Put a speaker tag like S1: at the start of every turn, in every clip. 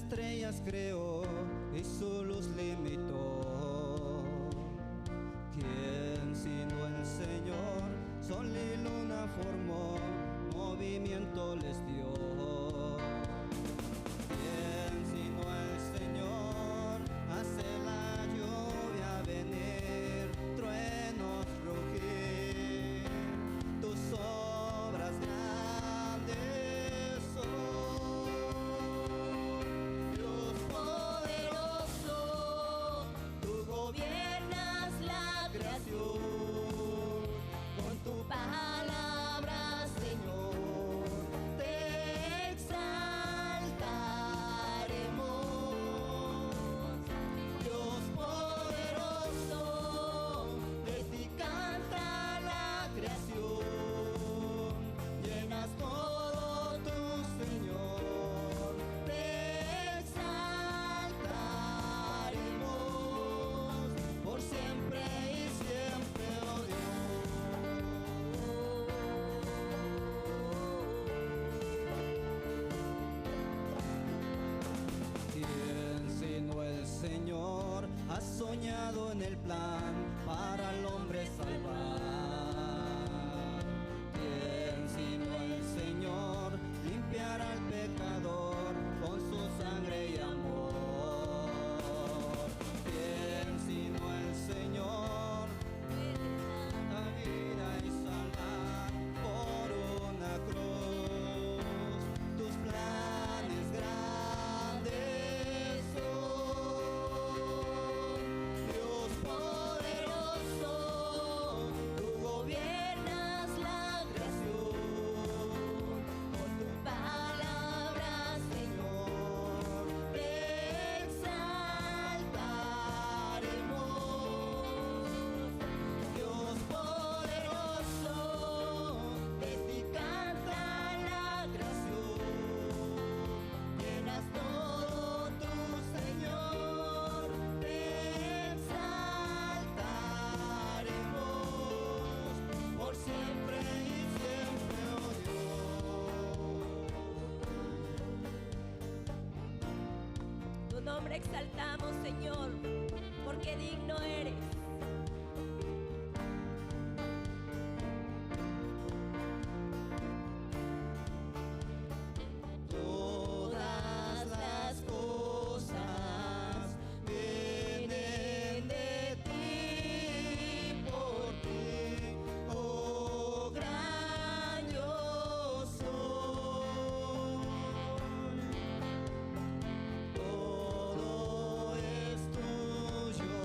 S1: estrellas creó y su luz limitó. ¿Quién sino el Señor? Sol y luna formó, movimiento les dio. ¿Quién sino el Señor? Hace la lluvia venir, truenos rugir, tus obras grandes son. Dios poderoso, tú gobiernas la creación, con tu palabra, Señor, te exaltaremos. Dios poderoso, de ti canta la creación, llenas todo tu Señor, te exaltaremos por siempre y siempre, oh Dios. ¿Quién sino el Señor ha soñado en el plan para el hombre salvar? ¿Quién sino el Señor limpiará al pecador con su sangre y amor? ¿Quién sino el Señor da vida y salvar por una cruz? Tus planes grandes son. Dios poderoso, tú gobiernas la creación, con tu palabra, Señor, te exaltaremos. Dios poderoso, de ti canta la creación, llenas todo tu Señor, te exaltaremos por siempre y siempre, oh Dios.
S2: Tu nombre exaltamos, Señor, porque digno eres.
S1: Todas las cosas vienen de ti, por ti, oh gran yo soy. Todo es tuyo,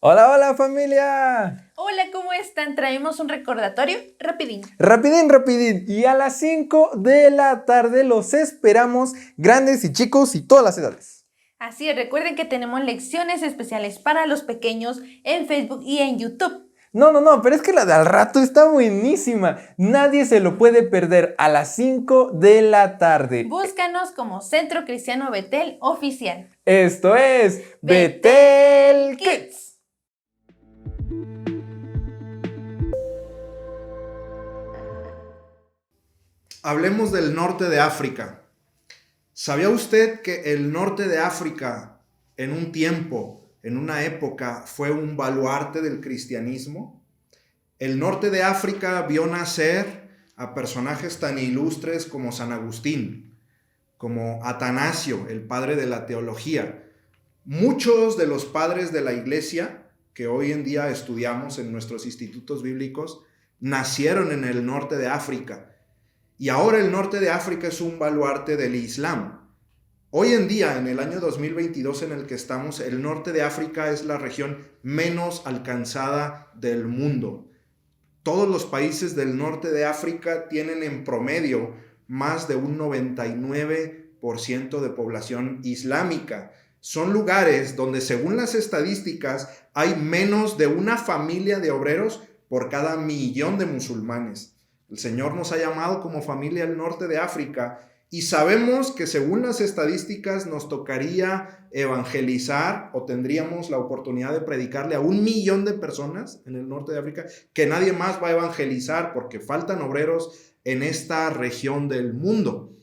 S3: Hola, hola familia.
S2: Hola, ¿cómo están? Traemos un recordatorio rapidín.
S3: Rapidín. Y a las 5 de la tarde los esperamos, grandes y chicos y todas las edades.
S2: Así es, recuerden que tenemos lecciones especiales para los pequeños en Facebook y en YouTube.
S3: No, pero es que la de al rato está buenísima. Nadie se lo puede perder a las 5 de la tarde.
S2: Búscanos como Centro Cristiano Betel Oficial.
S3: Esto es Betel Kids.
S4: Hablemos del norte de África. ¿Sabía usted que el norte de África en un tiempo, en una época, fue un baluarte del cristianismo? El norte de África vio nacer a personajes tan ilustres como San Agustín, como Atanasio, el padre de la teología. Muchos de los padres de la iglesia que hoy en día estudiamos en nuestros institutos bíblicos nacieron en el norte de África. Y ahora el norte de África es un baluarte del Islam. Hoy en día, en el año 2022 en el que estamos, el norte de África es la región menos alcanzada del mundo. Todos los países del norte de África tienen en promedio más de un 99% de población islámica. Son lugares donde, según las estadísticas, hay menos de una familia de obreros por cada 1.000.000 de musulmanes. El Señor nos ha llamado como familia al norte de África y sabemos que según las estadísticas nos tocaría evangelizar o tendríamos la oportunidad de predicarle a 1.000.000 de personas en el norte de África, que nadie más va a evangelizar porque faltan obreros en esta región del mundo.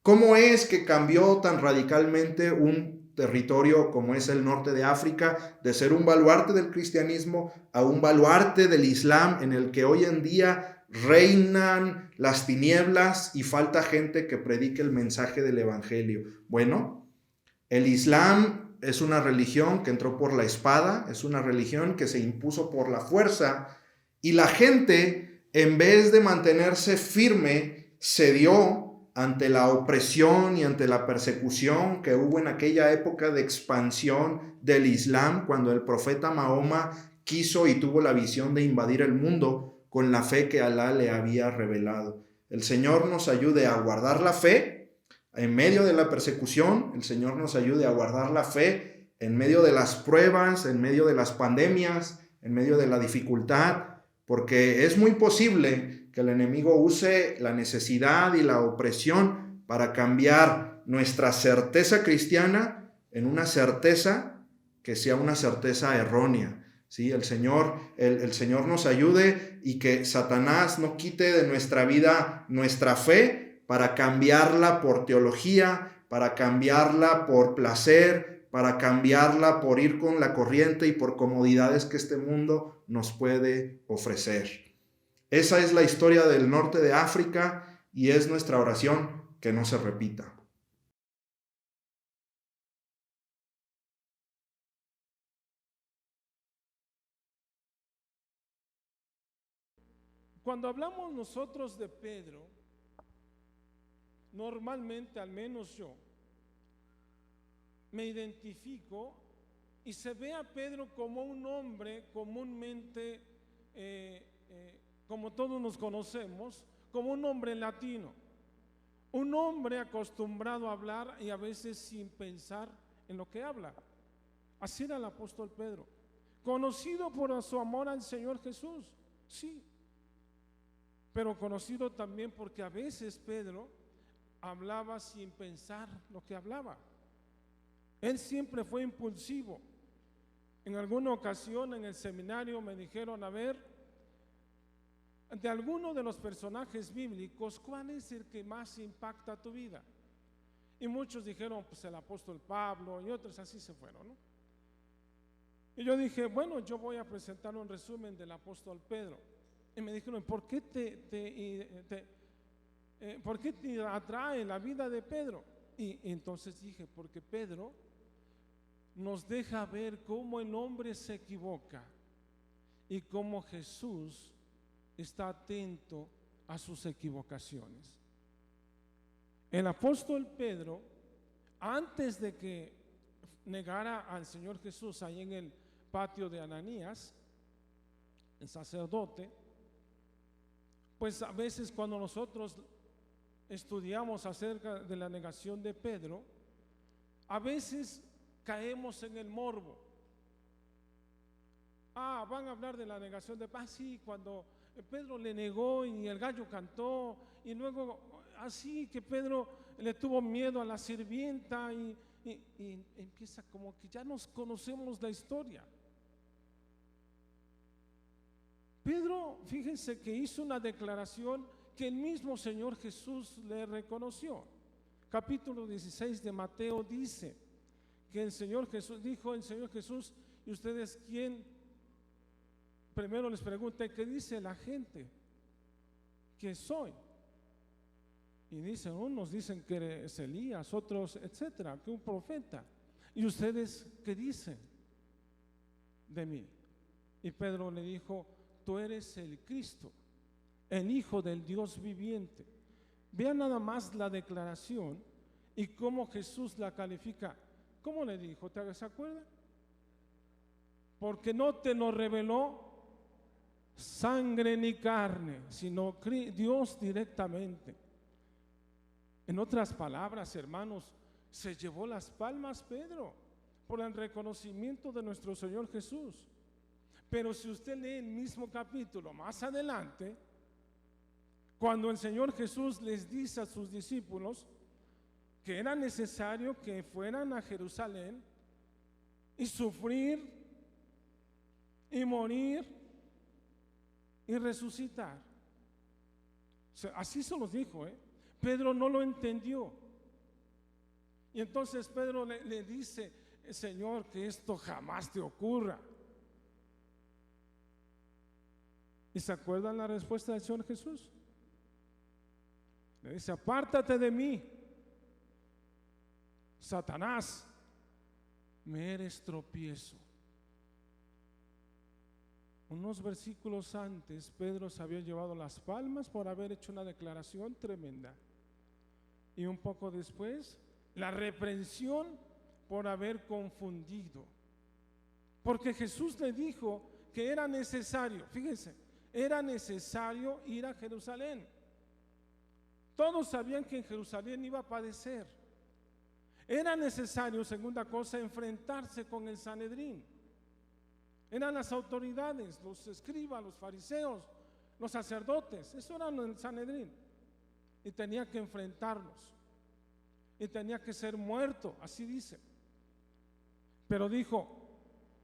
S4: ¿Cómo es que cambió tan radicalmente un territorio como es el norte de África de ser un baluarte del cristianismo a un baluarte del Islam en el que hoy en día reinan las tinieblas y falta gente que predique el mensaje del evangelio? Bueno, el Islam es una religión que entró por la espada, es una religión que se impuso por la fuerza y la gente, en vez de mantenerse firme, cedió ante la opresión y ante la persecución que hubo en aquella época de expansión del Islam, cuando el profeta Mahoma quiso y tuvo la visión de invadir el mundo con la fe que Alá le había revelado. El Señor nos ayude a guardar la fe en medio de la persecución, el Señor nos ayude a guardar la fe en medio de las pruebas, en medio de las pandemias, en medio de la dificultad, porque es muy posible que el enemigo use la necesidad y la opresión para cambiar nuestra certeza cristiana en una certeza que sea una certeza errónea. ¿Sí? El Señor nos ayude y que Satanás no quite de nuestra vida nuestra fe para cambiarla por teología, para cambiarla por placer, para cambiarla por ir con la corriente y por comodidades que este mundo nos puede ofrecer. Esa es la historia del norte de África y es nuestra oración que no se repita.
S5: Cuando hablamos nosotros de Pedro, normalmente, al menos yo, me identifico y se ve a Pedro como un hombre comúnmente, como todos nos conocemos, como un hombre latino, un hombre acostumbrado a hablar y a veces sin pensar en lo que habla. Así era el apóstol Pedro, conocido por su amor al Señor Jesús, sí, pero conocido también porque a veces Pedro hablaba sin pensar lo que hablaba. Él siempre fue impulsivo. En alguna ocasión en el seminario me dijeron, a ver, de alguno de los personajes bíblicos, ¿cuál es el que más impacta tu vida? Y muchos dijeron, pues el apóstol Pablo, y otros así se fueron, ¿no? Y yo dije, bueno, yo voy a presentar un resumen del apóstol Pedro. Y me dijeron, ¿por qué te atrae la vida de Pedro? Y entonces dije, porque Pedro nos deja ver cómo el hombre se equivoca y cómo Jesús está atento a sus equivocaciones. El apóstol Pedro antes de que negara al Señor Jesús ahí en el patio de Ananías, el sacerdote, pues a veces cuando nosotros estudiamos acerca de la negación de Pedro, a veces caemos en el morbo. Van a hablar de la negación de Pedro. Sí, cuando Pedro le negó y el gallo cantó, y luego así que Pedro le tuvo miedo a la sirvienta y empieza como que ya nos conocemos la historia. Pedro, fíjense que hizo una declaración que el mismo Señor Jesús le reconoció. Capítulo 16 de Mateo dice que el Señor Jesús, dijo el Señor Jesús, ¿y ustedes quién? Primero les pregunta, ¿qué dice la gente que soy? Y dicen, unos dicen que eres Elías, otros, etcétera, que un profeta. ¿Y ustedes qué dicen de mí? Y Pedro le dijo, tú eres el Cristo, el Hijo del Dios viviente. Vean nada más la declaración y cómo Jesús la califica. ¿Cómo le dijo? ¿Se acuerdan? Porque no te lo reveló sangre ni carne, sino Dios directamente. En otras palabras, hermanos, se llevó las palmas Pedro por el reconocimiento de nuestro Señor Jesús. Pero si usted lee el mismo capítulo más adelante, cuando el Señor Jesús les dice a sus discípulos que era necesario que fueran a Jerusalén y sufrir y morir y resucitar. O sea, así se los dijo, Pedro no lo entendió. Y entonces Pedro le dice, Señor, que esto jamás te ocurra. ¿Y se acuerdan la respuesta del Señor Jesús? Le dice, apártate de mí, Satanás, me eres tropiezo. Unos versículos antes, Pedro se había llevado las palmas por haber hecho una declaración tremenda. Y un poco después, la reprensión por haber confundido. Porque Jesús le dijo que era necesario, fíjense, era necesario ir a Jerusalén. Todos sabían que en Jerusalén iba a padecer. Era necesario, segunda cosa, enfrentarse con el Sanedrín. Eran las autoridades, los escribas, los fariseos, los sacerdotes, eso eran el Sanedrín. Y tenía que enfrentarlos. Y tenía que ser muerto, así dice. Pero dijo,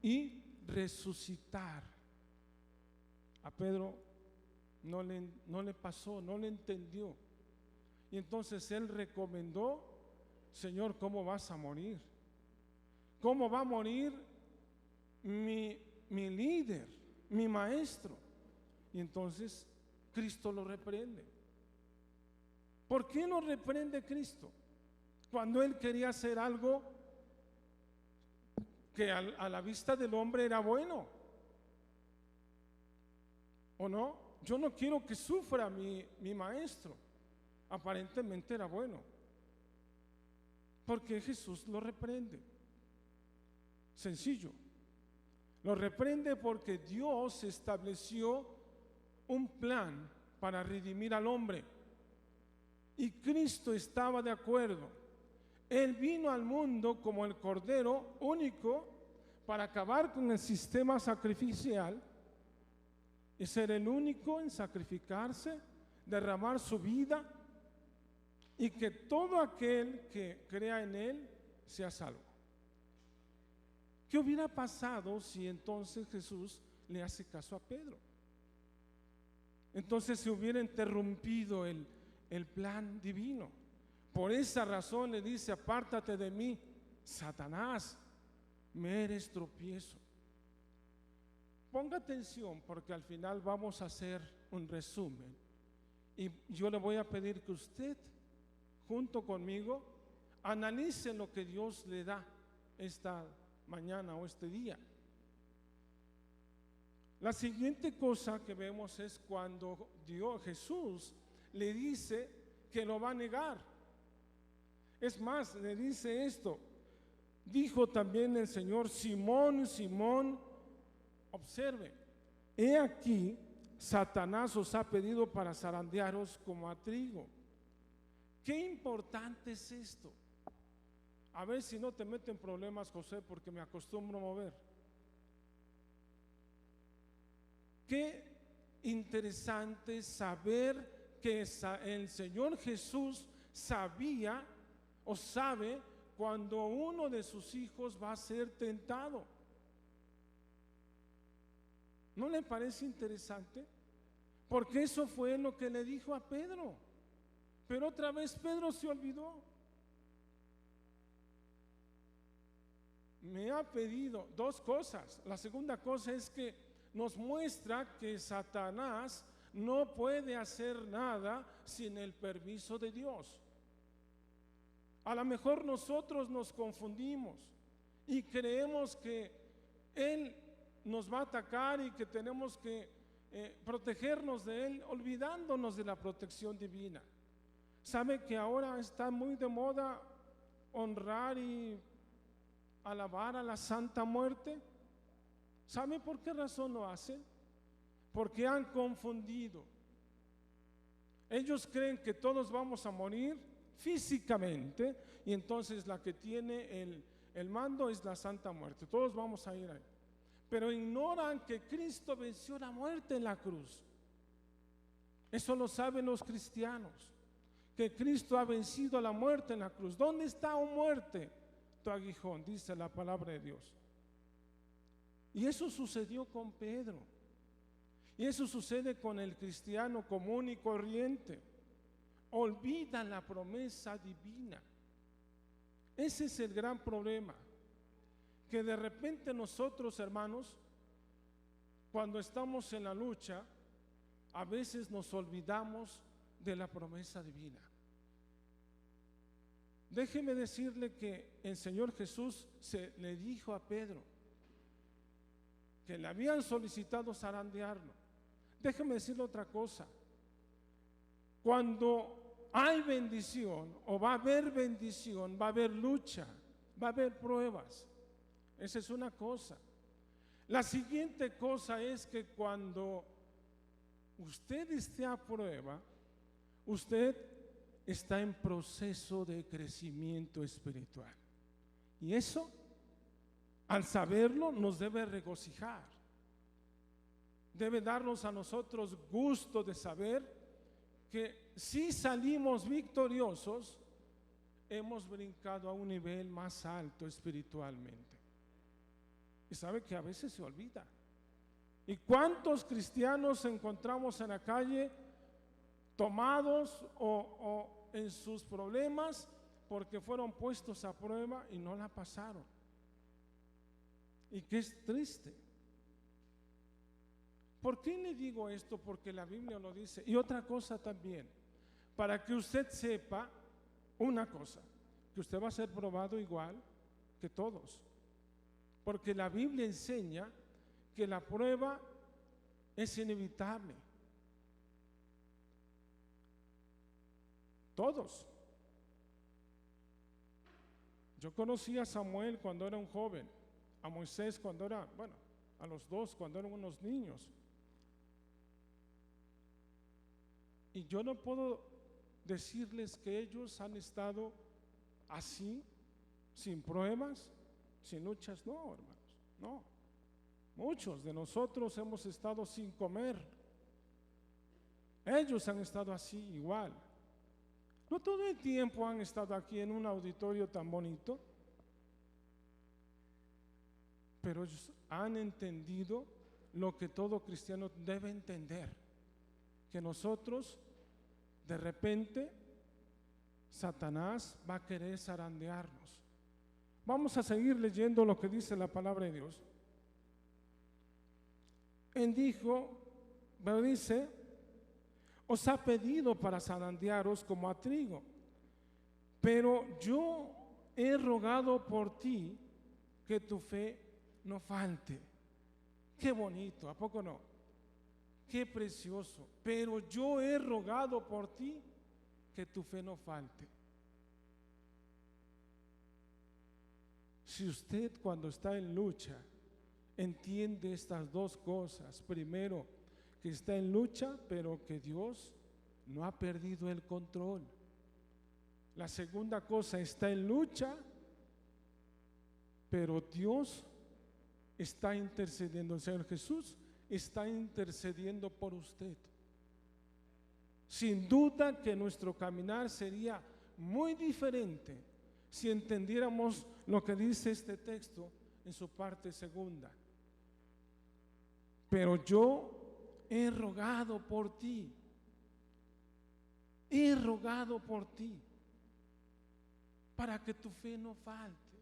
S5: y resucitar. A Pedro no le pasó, no le entendió. Y entonces él recomendó, Señor, ¿cómo vas a morir? ¿Cómo va a morir mi líder, mi maestro? Y entonces Cristo lo reprende. ¿Por qué lo reprende Cristo? Cuando él quería hacer algo que a la vista del hombre era bueno. ¿O no? Yo no quiero que sufra mi maestro. Aparentemente era bueno. Porque Jesús lo reprende. Sencillo. Lo reprende porque Dios estableció un plan para redimir al hombre. Y Cristo estaba de acuerdo. Él vino al mundo como el Cordero único para acabar con el sistema sacrificial y ser el único en sacrificarse, derramar su vida y que todo aquel que crea en Él sea salvo. ¿Qué hubiera pasado si entonces Jesús le hace caso a Pedro? Entonces se hubiera interrumpido el plan divino. Por esa razón le dice, apártate de mí, Satanás, me eres tropiezo. Ponga atención porque al final vamos a hacer un resumen. Y yo le voy a pedir que usted, junto conmigo, analice lo que Dios le da esta mañana o este día. La siguiente cosa que vemos es cuando Jesús le dice que lo va a negar. Es más, le dice esto. Dijo también el Señor: Simón, Simón, observe, he aquí, Satanás os ha pedido para zarandearos como a trigo. Qué importante es esto. A ver si no te meten problemas, José, porque me acostumbro a mover. Qué interesante saber que el Señor Jesús sabía o sabe cuando uno de sus hijos va a ser tentado. ¿No le parece interesante? Porque eso fue lo que le dijo a Pedro. Pero otra vez Pedro se olvidó. Me ha pedido dos cosas. La segunda cosa es que nos muestra que Satanás no puede hacer nada sin el permiso de Dios. A lo mejor nosotros nos confundimos y creemos que Él nos va a atacar y que tenemos que protegernos de Él, olvidándonos de la protección divina. ¿Sabe que ahora está muy de moda honrar y alabar a la Santa Muerte? ¿Sabe por qué razón lo hacen? Porque han confundido. Ellos creen que todos vamos a morir físicamente y entonces la que tiene el mando es la Santa Muerte. Todos vamos a ir ahí. Pero ignoran que Cristo venció la muerte en la cruz. Eso lo saben los cristianos, que Cristo ha vencido la muerte en la cruz. ¿Dónde está, oh muerte, tu aguijón? Dice la palabra de Dios. Y eso sucedió con Pedro. Y eso sucede con el cristiano común y corriente. Olvidan la promesa divina. Ese es el gran problema. Que de repente nosotros, hermanos, cuando estamos en la lucha, a veces nos olvidamos de la promesa divina. Déjeme decirle que el Señor Jesús le dijo a Pedro que le habían solicitado zarandearlo. Déjeme decirle otra cosa. Cuando hay bendición o va a haber bendición, va a haber lucha, va a haber pruebas. Esa es una cosa. La siguiente cosa es que cuando usted esté a prueba, usted está en proceso de crecimiento espiritual. Y eso, al saberlo, nos debe regocijar. Debe darnos a nosotros gusto de saber que si salimos victoriosos, hemos brincado a un nivel más alto espiritualmente. Y sabe que a veces se olvida. ¿Y cuántos cristianos encontramos en la calle tomados o en sus problemas porque fueron puestos a prueba y no la pasaron? Y que es triste. ¿Por qué le digo esto? Porque la Biblia lo dice. Y otra cosa también, para que usted sepa una cosa, que usted va a ser probado igual que todos. Porque la Biblia enseña que la prueba es inevitable. Todos. Yo conocí a Samuel cuando era un joven, a Moisés cuando era, bueno, a los dos cuando eran unos niños. Y yo no puedo decirles que ellos han estado así, sin pruebas, sin luchas. No, hermanos, no. Muchos de nosotros hemos estado sin comer. Ellos han estado así igual. No todo el tiempo han estado aquí en un auditorio tan bonito, pero ellos han entendido lo que todo cristiano debe entender, que nosotros de repente Satanás va a querer zarandearnos. Vamos a seguir leyendo lo que dice la palabra de Dios. Él dijo, pero dice, os ha pedido para zarandearos como a trigo, pero yo he rogado por ti que tu fe no falte. Qué bonito, ¿a poco no? Qué precioso. Pero yo he rogado por ti que tu fe no falte. Si usted cuando está en lucha entiende estas dos cosas, primero, que está en lucha, pero que Dios no ha perdido el control. La segunda cosa, está en lucha, pero Dios está intercediendo. El Señor Jesús está intercediendo por usted. Sin duda que nuestro caminar sería muy diferente si entendiéramos lo que dice este texto en su parte segunda. Pero yo he rogado por ti. He rogado por ti para que tu fe no falte.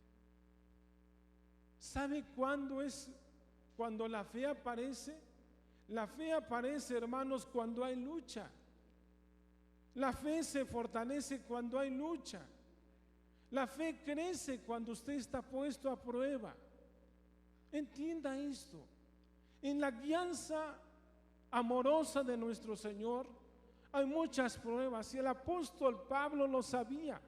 S5: ¿Sabe cuándo es cuando la fe aparece? La fe aparece, hermanos, cuando hay lucha. La fe se fortalece cuando hay lucha. La fe crece cuando usted está puesto a prueba. Entienda esto. En la guianza amorosa de nuestro Señor hay muchas pruebas y el apóstol Pablo lo sabía.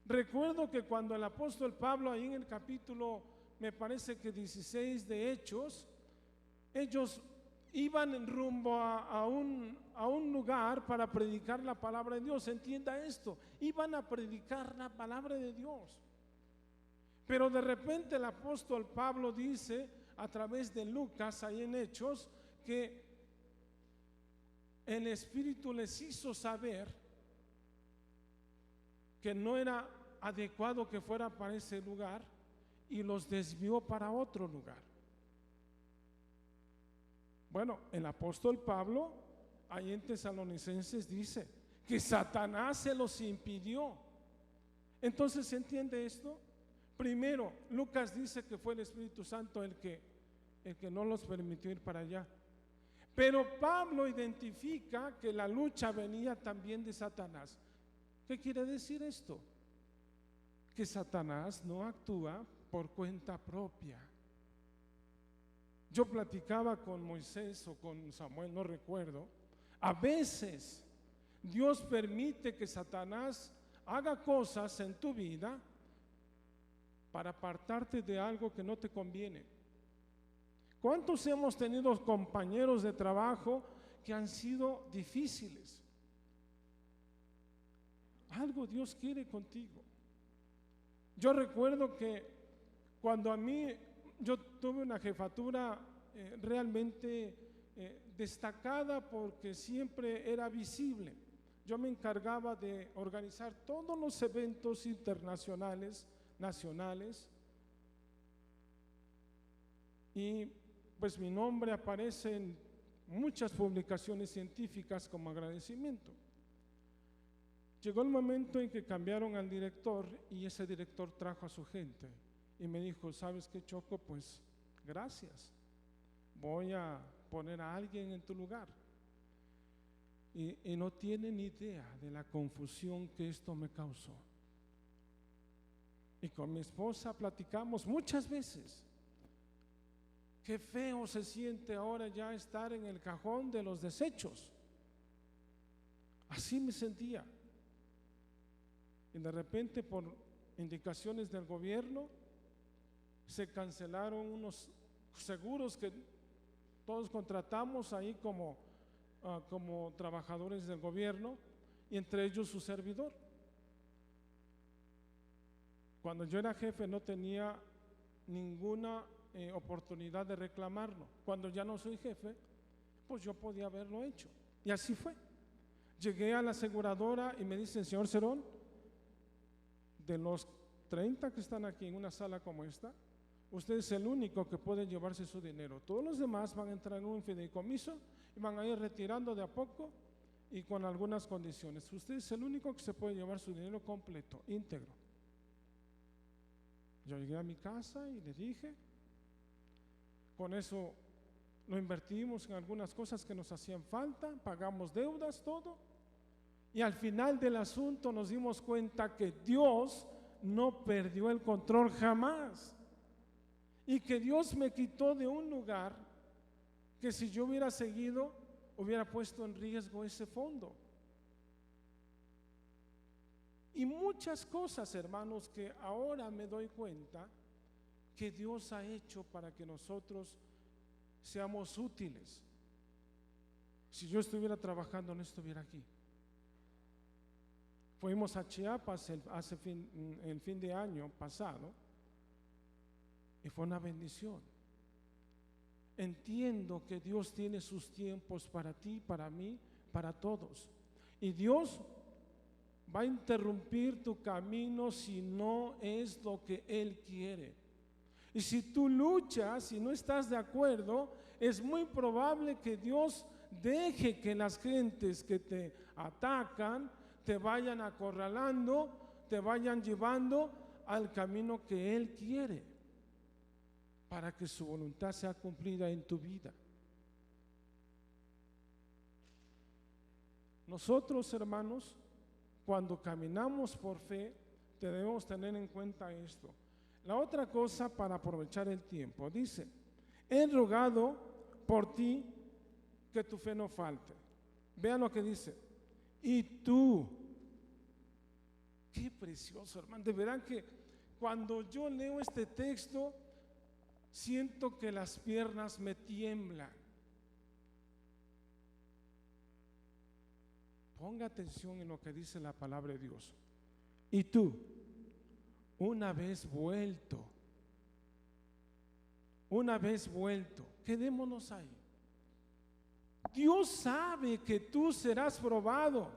S5: Recuerdo que cuando el apóstol Pablo, ahí en el capítulo, me parece que 16 de Hechos, ellos iban en rumbo a un lugar para predicar la palabra de Dios. Entienda esto, iban a predicar la palabra de Dios. Pero de repente el apóstol Pablo dice a través de Lucas, ahí en Hechos, que el Espíritu les hizo saber que no era adecuado que fuera para ese lugar y los desvió para otro lugar. Bueno, el apóstol Pablo ahí en Tesalonicenses dice que Satanás se los impidió. Entonces, ¿se entiende esto? Primero, Lucas dice que fue el Espíritu Santo el que no los permitió ir para allá. Pero Pablo identifica que la lucha venía también de Satanás. ¿Qué quiere decir esto? Que Satanás no actúa por cuenta propia. Yo platicaba con Moisés o con Samuel, no recuerdo. A veces Dios permite que Satanás haga cosas en tu vida para apartarte de algo que no te conviene. ¿Cuántos hemos tenido compañeros de trabajo que han sido difíciles? Algo Dios quiere contigo. Yo recuerdo que cuando yo tuve una jefatura realmente destacada porque siempre era visible. Yo me encargaba de organizar todos los eventos internacionales, nacionales, y pues mi nombre aparece en muchas publicaciones científicas como agradecimiento. Llegó el momento en que cambiaron al director y ese director trajo a su gente y me dijo: ¿sabes qué, Choco? Pues gracias, voy a poner a alguien en tu lugar. Y no tienen idea de la confusión que esto me causó. Y con mi esposa platicamos muchas veces. Qué feo se siente ahora ya estar en el cajón de los desechos. Así me sentía. Y de repente, por indicaciones del gobierno, se cancelaron unos seguros que todos contratamos ahí como trabajadores del gobierno, y entre ellos su servidor. Cuando yo era jefe no tenía ninguna oportunidad de reclamarlo. Cuando ya no soy jefe, pues yo podía haberlo hecho. Y así fue. Llegué a la aseguradora y me dicen: señor Cerón, de los 30 que están aquí en una sala como esta, usted es el único que puede llevarse su dinero. Todos los demás van a entrar en un fideicomiso y van a ir retirando de a poco y con algunas condiciones. Usted es el único que se puede llevar su dinero completo, íntegro. Yo llegué a mi casa y le dije, con eso lo invertimos en algunas cosas que nos hacían falta, pagamos deudas, todo, y al final del asunto nos dimos cuenta que Dios no perdió el control jamás, y que Dios me quitó de un lugar que si yo hubiera seguido hubiera puesto en riesgo ese fondo. Y muchas cosas, hermanos, que ahora me doy cuenta que Dios ha hecho para que nosotros seamos útiles. Si yo estuviera trabajando, no estuviera aquí. Fuimos a Chiapas el fin de año pasado y fue una bendición. Entiendo que Dios tiene sus tiempos para ti, para mí, para todos. Y Dios va a interrumpir tu camino si no es lo que Él quiere. Y si tú luchas y no estás de acuerdo, es muy probable que Dios deje que las gentes que te atacan te vayan acorralando, te vayan llevando al camino que Él quiere, para que su voluntad sea cumplida en tu vida. Nosotros, hermanos, cuando caminamos por fe, debemos tener en cuenta esto. La otra cosa, para aprovechar el tiempo, dice: he rogado por ti que tu fe no falte. Vean lo que dice: y tú. Qué precioso, hermano. De verdad que cuando yo leo este texto, siento que las piernas me tiemblan. Ponga atención en lo que dice la palabra de Dios. Y tú, una vez vuelto, quedémonos ahí. Dios sabe que tú serás probado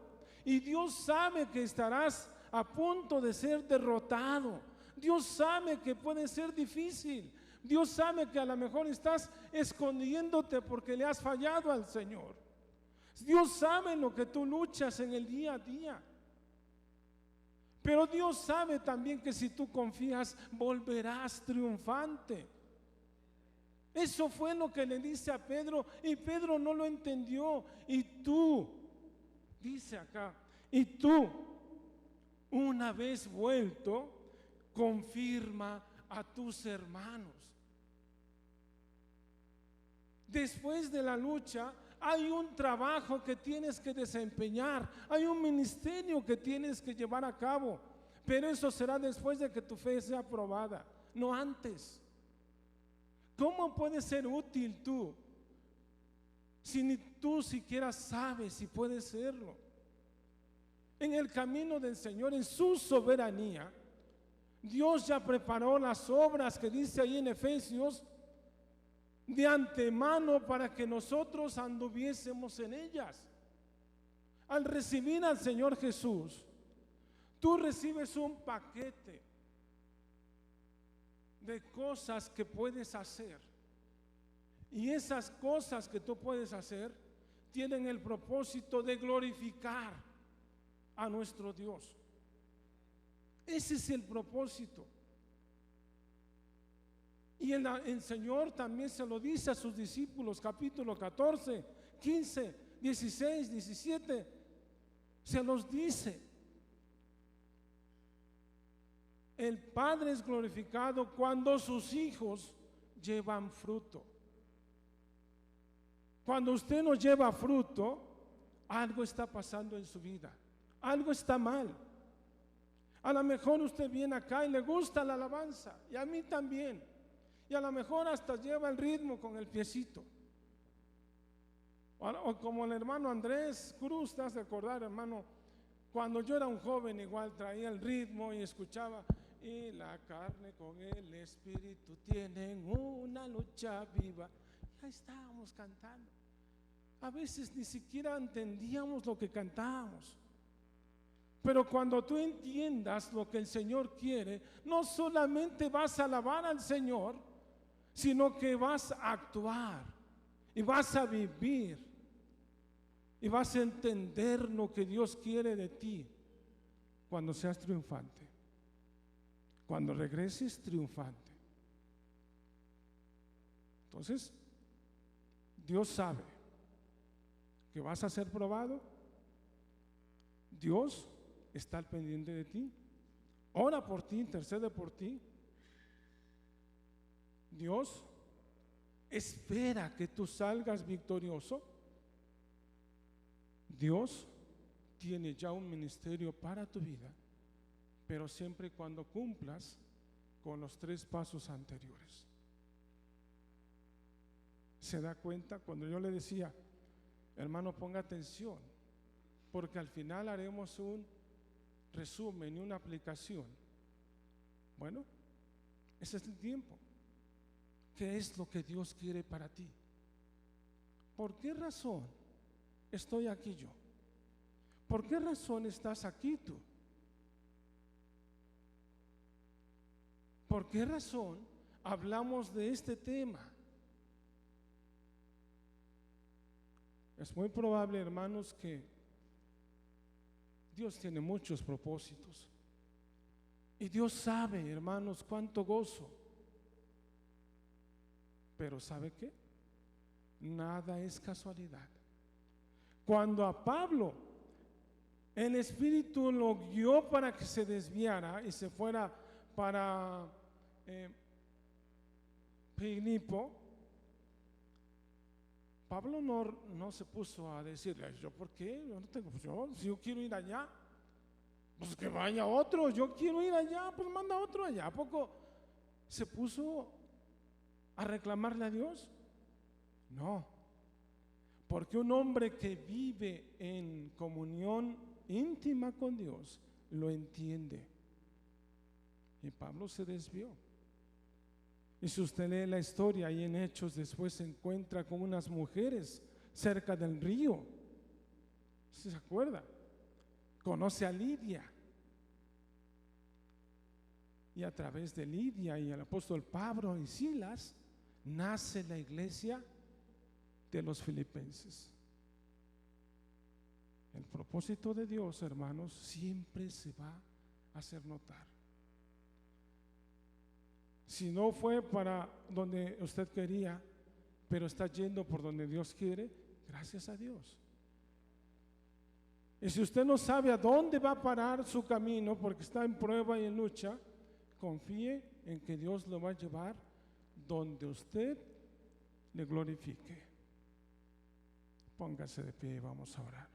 S5: y Dios sabe que estarás a punto de ser derrotado. Dios sabe que puede ser difícil. Dios sabe que a lo mejor estás escondiéndote porque le has fallado al Señor. Dios sabe lo que tú luchas en el día a día. Pero Dios sabe también que si tú confías, volverás triunfante. Eso fue lo que le dice a Pedro, y Pedro no lo entendió. Y tú, dice acá, y tú, una vez vuelto, confirma a tus hermanos. Después de la lucha hay un trabajo que tienes que desempeñar, hay un ministerio que tienes que llevar a cabo, pero eso será después de que tu fe sea aprobada, no antes. ¿Cómo puedes ser útil tú si ni tú siquiera sabes si puedes serlo? En el camino del Señor, en su soberanía, Dios ya preparó las obras que dice ahí en Efesios de antemano para que nosotros anduviésemos en ellas. Al recibir al Señor Jesús, tú recibes un paquete de cosas que puedes hacer, y esas cosas que tú puedes hacer tienen el propósito de glorificar a nuestro Dios. Ese es el propósito. Y el Señor también se lo dice a sus discípulos, capítulo 14, 15, 16, 17, se los dice. El Padre es glorificado cuando sus hijos llevan fruto. Cuando usted no lleva fruto, algo está pasando en su vida, algo está mal. A lo mejor usted viene acá y le gusta la alabanza, y a mí también. Y a lo mejor hasta lleva el ritmo con el piecito. O como el hermano Andrés Cruz, te has de acordar, hermano, cuando yo era un joven igual traía el ritmo y escuchaba: y la carne con el espíritu tienen una lucha viva. Y ahí estábamos cantando. A veces ni siquiera entendíamos lo que cantábamos. Pero cuando tú entiendas lo que el Señor quiere, no solamente vas a alabar al Señor, sino que vas a actuar y vas a vivir y vas a entender lo que Dios quiere de ti cuando seas triunfante, cuando regreses triunfante. Entonces, Dios sabe que vas a ser probado. Dios está al pendiente de ti, ora por ti, intercede por ti. Dios espera que tú salgas victorioso. Dios tiene ya un ministerio para tu vida pero siempre y cuando cumplas con los 3 pasos anteriores. ¿Se da cuenta? Cuando yo le decía, hermano, ponga atención, porque al final haremos un resumen y una aplicación. Bueno, ese es el tiempo. ¿Qué es lo que Dios quiere para ti? ¿Por qué razón estoy aquí yo? ¿Por qué razón estás aquí tú? ¿Por qué razón hablamos de este tema? Es muy probable, hermanos, que Dios tiene muchos propósitos. Y Dios sabe, hermanos, cuánto gozo. Pero ¿sabe qué? Nada es casualidad. Cuando a Pablo el Espíritu lo guió para que se desviara y se fuera para Filipo, Pablo no se puso a decirle, ¿yo por qué? Yo no tengo, si yo quiero ir allá, pues que vaya otro. Yo quiero ir allá, pues manda otro allá. ¿A poco se puso a reclamarle a Dios? No, porque un hombre que vive en comunión íntima con Dios lo entiende. Y Pablo se desvió. Y si usted lee la historia ahí en Hechos, después se encuentra con unas mujeres cerca del río. ¿Se acuerda? Conoce a Lidia. Y a través de Lidia y el apóstol Pablo y Silas nace la iglesia de los filipenses. El propósito de Dios, hermanos, siempre se va a hacer notar. Si no fue para donde usted quería, pero está yendo por donde Dios quiere, gracias a Dios. Y si usted no sabe a dónde va a parar su camino porque está en prueba y en lucha, confíe en que Dios lo va a llevar donde usted le glorifique. Póngase de pie y vamos a orar.